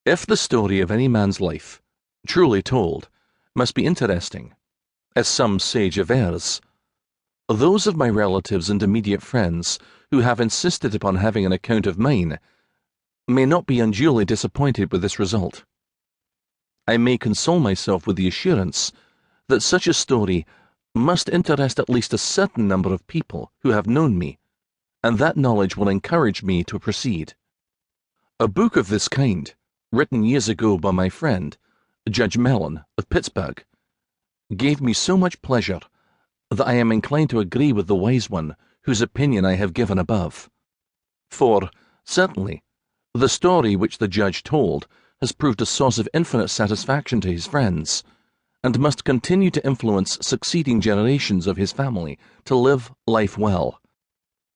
If the story of any man's life, truly told, must be interesting, as some sage avers, those of my relatives and immediate friends who have insisted upon having an account of mine may not be unduly disappointed with this result. I may console myself with the assurance that such a story must interest at least a certain number of people who have known me, and that knowledge will encourage me to proceed. A book of this kind, written years ago by my friend, Judge Mellon of Pittsburgh, gave me so much pleasure that I am inclined to agree with the wise one whose opinion I have given above. For, certainly, the story which the judge told has proved a source of infinite satisfaction to his friends, and must continue to influence succeeding generations of his family to live life well.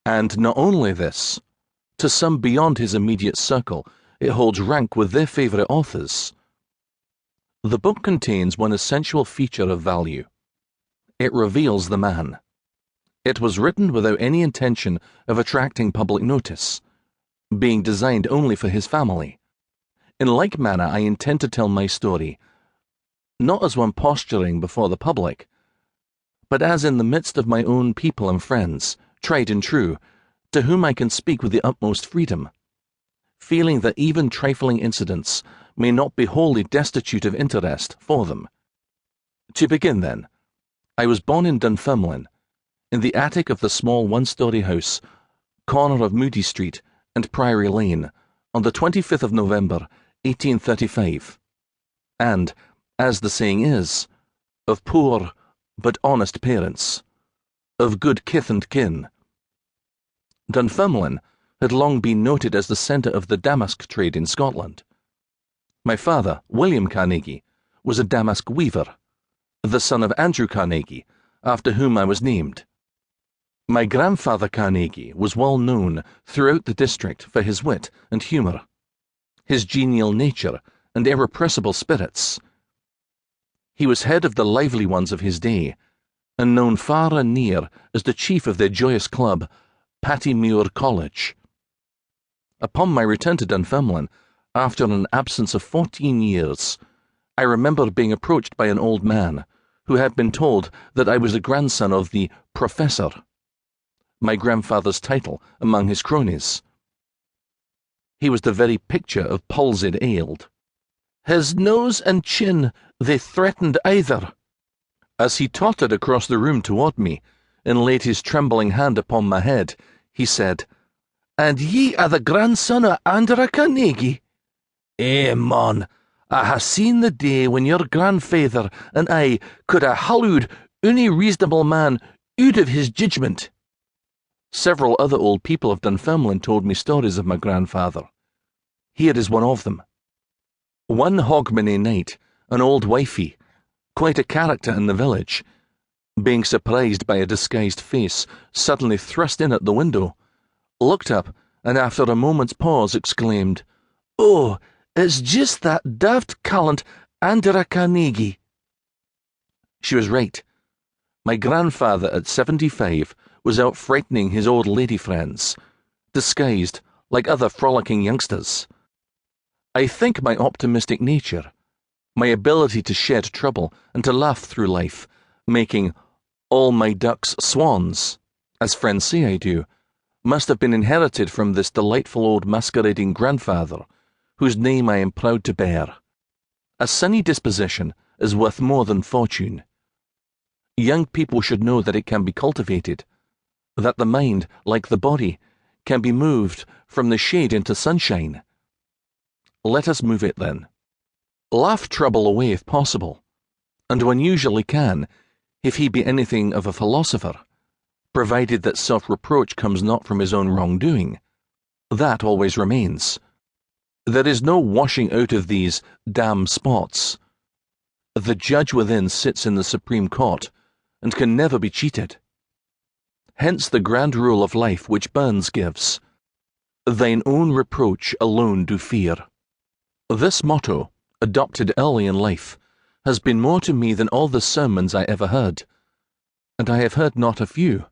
And not only this, to some beyond his immediate circle, it holds rank with their favourite authors. The book contains one essential feature of value. It reveals the man. It was written without any intention of attracting public notice, being designed only for his family. In like manner, I intend to tell my story, not as one posturing before the public, but as in the midst of my own people and friends, tried and true, to whom I can speak with the utmost freedom, feeling that even trifling incidents may not be wholly destitute of interest for them. To begin then, I was born in Dunfermline, in the attic of the small one-story house, corner of Moody Street and Priory Lane, on the 25th of November, 1835, and, as the saying is, of poor but honest parents, of good kith and kin. Dunfermline had long been noted as the centre of the damask trade in Scotland. My father, William Carnegie, was a damask weaver, the son of Andrew Carnegie, after whom I was named. My grandfather Carnegie was well known throughout the district for his wit and humour, his genial nature and irrepressible spirits. He was head of the lively ones of his day, and known far and near as the chief of their joyous club, Pattymuir College. Upon my return to Dunfermline, after an absence of 14 years, I remember being approached by an old man who had been told that I was the grandson of the Professor, my grandfather's title among his cronies. He was the very picture of palsied ailed. His nose and chin, they threatened either. As he tottered across the room toward me, and laid his trembling hand upon my head, he said, "And ye are the grandson of Andrew Carnegie? Eh, mon, I ha' seen the day when your grandfather and I could ha' hallooed any reasonable man out of his judgment." Several other old people of Dunfermline told me stories of my grandfather. Here is one of them. One hogmanay night, an old wifey, quite a character in the village, being surprised by a disguised face suddenly thrust in at the window, looked up and after a moment's pause exclaimed, "Oh, it's just that daft callant Andrew Carnegie." She was right. My grandfather at 75 was out frightening his old lady friends, disguised like other frolicking youngsters. I think my optimistic nature, my ability to shed trouble and to laugh through life, making all my ducks swans, as friends say I do, must have been inherited from this delightful old masquerading grandfather, whose name I am proud to bear. A sunny disposition is worth more than fortune. Young people should know that it can be cultivated, that the mind, like the body, can be moved from the shade into sunshine. Let us move it then. Laugh trouble away if possible, and one usually can, if he be anything of a philosopher, provided that self-reproach comes not from his own wrongdoing. That always remains. There is no washing out of these damn spots. The judge within sits in the Supreme Court, and can never be cheated. Hence the grand rule of life which Burns gives, "Thine own reproach alone do fear." This motto, adopted early in life, has been more to me than all the sermons I ever heard, and I have heard not a few,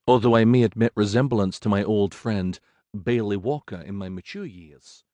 although I may admit resemblance to my old friend Bailey Walker in my mature years.